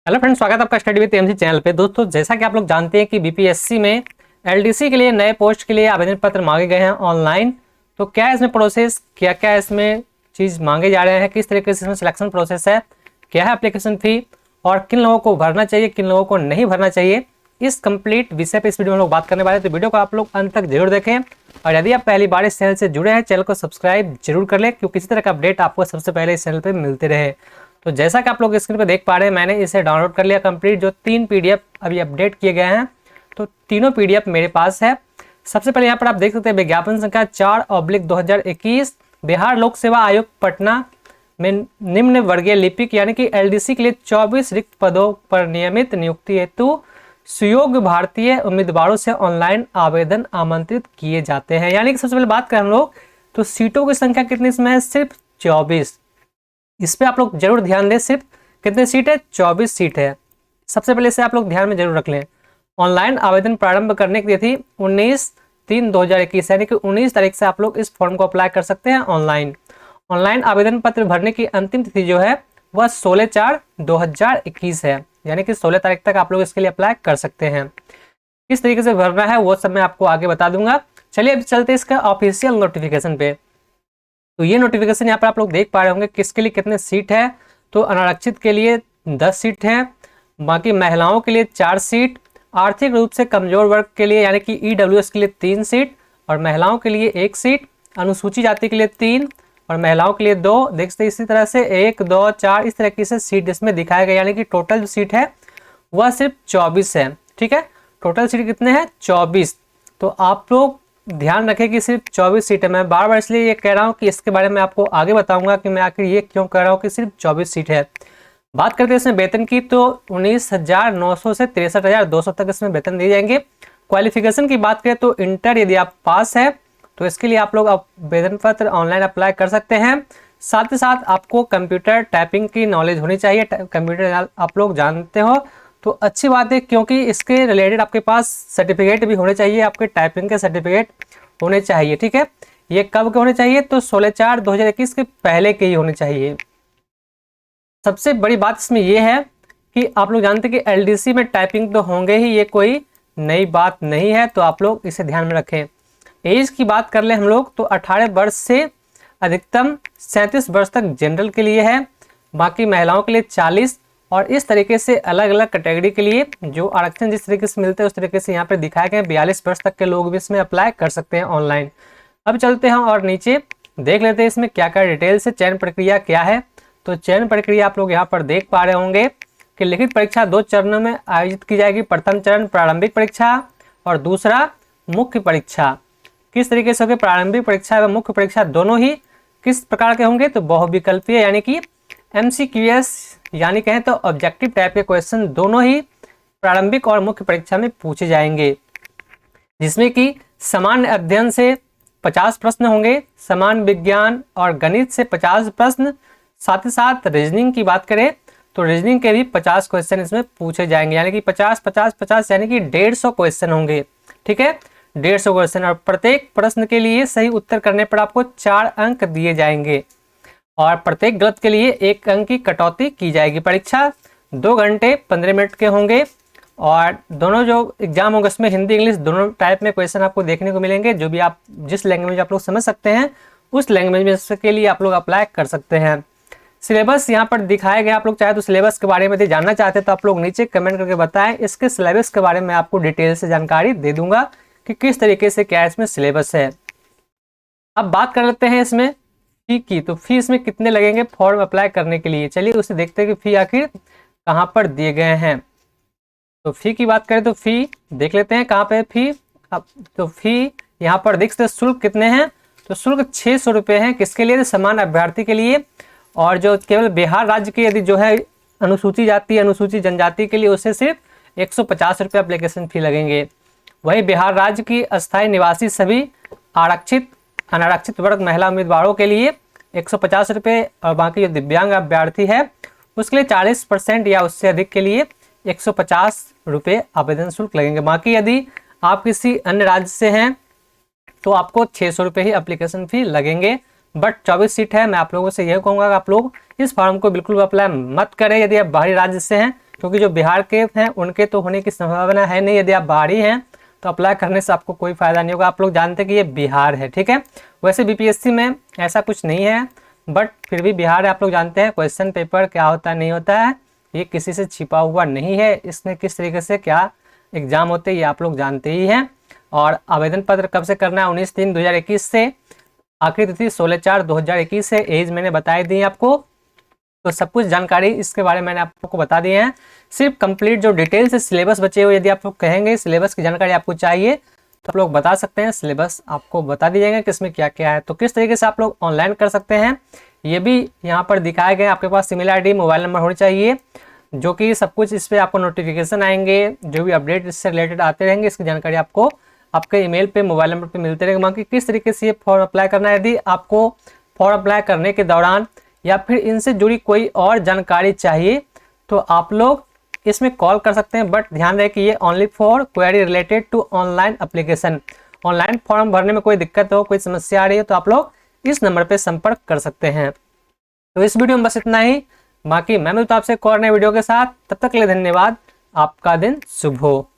Hello friends, स्वागत है आपका स्टडी विद एमसी चैनल पे। दोस्तों, जैसा कि आप लोग जानते हैं कि बीपीएससी में एलडीसी के लिए नए पोस्ट के लिए आवेदन पत्र मांगे गए हैं ऑनलाइन। तो क्या है इसमें प्रोसेस, क्या क्या इसमें चीज़ मांगे जा रहे हैं, किस तरीके से इसमें सिलेक्शन प्रोसेस है, क्या है एप्लीकेशन फ़ी और किन लोगों को भरना चाहिए, किन लोगों को नहीं भरना चाहिए, इस कंप्लीट विषय पर इस वीडियो में लोग बात करने वाले हैं। तो वीडियो को आप लोग अंत तक जरूर देखें और यदि आप पहली बार इस चैनल से जुड़े हैं, चैनल को सब्सक्राइब जरूर कर लें क्योंकि इसी तरह का अपडेट आपको सबसे पहले इस चैनल पर मिलते रहे। तो जैसा कि आप लोग स्क्रीन पर देख पा रहे हैं, मैंने इसे डाउनलोड कर लिया कंप्लीट। जो 3 पीडीएफ अभी अपडेट किए गए हैं, तो तीनों पीडीएफ मेरे पास है। सबसे पहले यहाँ पर आप देख सकते हैं विज्ञापन संख्या 4/2021 बिहार लोक सेवा आयोग पटना में निम्न वर्गीय लिपिक यानी कि एलडीसी के लिए 24 रिक्त पदों पर नियमित नियुक्ति हेतु सुयोग्य भारतीय उम्मीदवारों से ऑनलाइन आवेदन आमंत्रित किए जाते हैं। यानी कि सबसे पहले बात करें हम लोग, तो सीटों की संख्या कितनी इसमें है? सिर्फ 24। इस पे आप लोग जरूर ध्यान दें। सिर्फ कितने सीट है? 24 सीट है। सबसे पहले से आप लोग ध्यान में जरूर रख लें। ऑनलाइन आवेदन प्रारंभ करने की तिथि 19/3/2021 यानी कि 19 तारीख से आप लोग इस फॉर्म को अप्लाई कर सकते हैं ऑनलाइन। ऑनलाइन आवेदन पत्र भरने की अंतिम तिथि जो है वह 16/4/2021 है, यानी कि 16 तारीख तक आप लोग इसके लिए अप्लाई कर सकते हैं। किस तरीके से भरना है वो सब मैं आपको आगे बता दूंगा। चलिए अब चलते हैं इसका ऑफिशियल नोटिफिकेशन पे। तो ये नोटिफिकेशन यहाँ पर आप लोग देख पा रहे होंगे किसके लिए कितने सीट है। तो अनारक्षित के लिए 10 सीट है, बाकी महिलाओं के लिए 4 सीट, आर्थिक रूप से कमजोर वर्ग के लिए यानी कि ईडब्ल्यूएस के लिए 3 सीट और महिलाओं के लिए 1 सीट, अनुसूचित जाति के लिए 3 और महिलाओं के लिए 2। देखते इसी तरह से 1, 2, 4 इस तरीके से सीट इसमें दिखाया गया, यानी कि टोटल जो सीट है वह सिर्फ 24 है। ठीक है, टोटल सीट कितने हैं? 24। तो आप लोग ध्यान रखें कि सिर्फ 24 सीट है। मैं बार बार इसलिए ये कह रहा हूँ कि इसके बारे में आपको आगे बताऊंगा कि मैं आखिर ये क्यों कह रहा हूँ कि सिर्फ 24 सीट है। बात करते हैं इसमें वेतन की, तो 19,900 से 63,200 तक इसमें वेतन दिए जाएंगे। क्वालिफिकेशन की बात करें तो इंटर यदि आप पास है तो इसके लिए आप लोग आवेदन पत्र ऑनलाइन अप्लाई कर सकते हैं। साथ ही साथ आपको कंप्यूटर टाइपिंग की नॉलेज होनी चाहिए, कंप्यूटर आप लोग जानते हो तो अच्छी बात है, क्योंकि इसके रिलेटेड आपके पास सर्टिफिकेट भी होने चाहिए, आपके टाइपिंग के सर्टिफिकेट होने चाहिए। ठीक है, ये कब के होने चाहिए? तो 16/4/2021 के पहले के ही होने चाहिए। सबसे बड़ी बात इसमें यह है कि आप लोग जानते हैं कि एलडीसी में टाइपिंग तो होंगे ही, ये कोई नई बात नहीं है, तो आप लोग इसे ध्यान में रखें। एज की बात कर ले हम लोग तो 18 वर्ष से अधिकतम 37 वर्ष तक जनरल के लिए है, बाकी महिलाओं के लिए 40 और इस तरीके से अलग अलग कैटेगरी के लिए जो आरक्षण जिस तरीके से मिलते हैं उस तरीके से यहाँ पे दिखाए गए 42 वर्ष तक के लोग भी इसमें अप्लाई कर सकते हैं ऑनलाइन। अब चलते हैं और नीचे देख लेते हैं इसमें क्या क्या डिटेल से चयन प्रक्रिया क्या है। तो चयन प्रक्रिया आप लोग यहाँ पर देख पा रहे होंगे कि लिखित परीक्षा 2 चरणों में आयोजित की जाएगी। प्रथम चरण प्रारंभिक परीक्षा और दूसरा मुख्य परीक्षा। किस तरीके से होगी? प्रारंभिक परीक्षा एवं मुख्य परीक्षा दोनों ही किस प्रकार के होंगे? तो बहुविकल्पीय यानी कि MCQS यानी कहें तो ऑब्जेक्टिव टाइप के क्वेश्चन दोनों ही प्रारंभिक और मुख्य परीक्षा में पूछे जाएंगे, जिसमें कि सामान्य अध्ययन से 50 प्रश्न होंगे, समान विज्ञान और गणित से 50 प्रश्न, साथ ही साथ रीजनिंग की बात करें तो रीजनिंग के भी 50 क्वेश्चन इसमें पूछे जाएंगे, यानी कि 50 50 50 यानी कि 150 क्वेश्चन होंगे। ठीक है, 150 क्वेश्चन और प्रत्येक प्रश्न के लिए सही उत्तर करने पर आपको 4 अंक दिए जाएंगे और प्रत्येक गलत के लिए 1 अंक की कटौती की जाएगी। परीक्षा 2 घंटे 15 मिनट के होंगे और दोनों जो एग्जाम होंगे उसमें हिंदी इंग्लिश दोनों टाइप में क्वेश्चन आपको देखने को मिलेंगे। जो भी आप जिस लैंग्वेज आप लोग समझ सकते हैं उस लैंग्वेज में के लिए आप लोग अप्लाई कर सकते हैं। सिलेबस यहाँ पर दिखाया गया, आप लोग चाहे तो सिलेबस के बारे में यदि जानना चाहते हैं तो आप लोग नीचे कमेंट करके बताएं। इसके सिलेबस के बारे में आपको डिटेल से जानकारी दे दूंगा कि किस तरीके से क्या इसमें सिलेबस है। अब बात कर लेते हैं इसमें फी की, तो फी इसमें कितने लगेंगे फॉर्म अप्लाई करने के लिए। चलिए उसे देखते हैं कि फी आखिर कहाँ पर दिए गए हैं। तो फी की बात करें तो फी देख लेते हैं कहाँ पे फी। अब तो फी यहाँ पर देख सकते शुल्क कितने हैं, तो शुल्क 600 रुपये हैं। किसके लिए? समान अभ्यर्थी के लिए, और जो केवल बिहार राज्य के यदि जो है अनुसूचित जाति अनुसूचित जनजाति के लिए उसे सिर्फ 150 रुपये एप्लीकेशन फी लगेंगे। वही बिहार राज्य की अस्थायी निवासी सभी आरक्षित अनारक्षित वर्ग महिला उम्मीदवारों के लिए 150 रुपये और बाकी जो दिव्यांग अभ्यर्थी है उसके लिए 40% या उससे अधिक के लिए 150 रुपये आवेदन शुल्क लगेंगे। बाकी यदि आप किसी अन्य राज्य से हैं तो आपको 600 रुपये ही एप्लीकेशन फी लगेंगे। बट 24 सीट है। मैं आप लोगों से यह कहूँगा कि आप लोग इस फॉर्म को बिल्कुल अप्लाई मत करें यदि आप बाहरी राज्य से हैं, क्योंकि जो बिहार के हैं उनके तो होने की संभावना है नहीं। यदि आप बाहरी हैं तो अप्लाई करने से आपको कोई फायदा नहीं होगा। आप लोग जानते हैं कि ये बिहार है, ठीक है। वैसे बीपीएससी में ऐसा कुछ नहीं है, बट फिर भी बिहार है, आप लोग जानते हैं क्वेश्चन पेपर क्या होता है नहीं होता है, ये किसी से छिपा हुआ नहीं है। इसमें किस तरीके से क्या एग्जाम होते हैं ये आप लोग जानते ही हैं। और आवेदन पत्र कब से करना है, 19/3/2021 से, आखिरी तिथि 16/4/2021 है। एज मैंने बताई दी आपको, तो सब कुछ जानकारी इसके बारे में मैंने आपको बता दी है। सिर्फ कंप्लीट जो डिटेल्स सिलेबस बचे हुए, यदि आप लोग कहेंगे सिलेबस की जानकारी आपको चाहिए तो आप लोग बता सकते हैं, सिलेबस आपको बता दिया जाएगा कि इसमें क्या क्या है। तो किस तरीके से आप लोग ऑनलाइन कर सकते हैं ये भी यहाँ पर दिखाए गए। आपके पास ईमेल आईडी मोबाइल नंबर होनी चाहिए, जो कि सब कुछ इस पर आपको नोटिफिकेशन आएंगे, जो भी अपडेट इससे रिलेटेड आते रहेंगे, इसकी जानकारी आपको आपके ईमेल पे मोबाइल नंबर पे मिलते रहेंगे। बाकी किस तरीके से ये फॉर्म अप्लाई करना है, यदि आपको फॉर्म अप्लाई करने के दौरान या फिर इनसे जुड़ी कोई और जानकारी चाहिए तो आप लोग इसमें कॉल कर सकते हैं। बट ध्यान रहे कि ये only for query related to online application. Online form भरने में कोई दिक्कत हो, कोई समस्या आ रही है तो आप लोग इस नंबर पर संपर्क कर सकते हैं। तो इस वीडियो में बस इतना ही, बाकी मैं मिलता हूं आपसे एक और नए वीडियो के साथ। तब तक के लिए धन्यवाद, आपका दिन शुभ हो।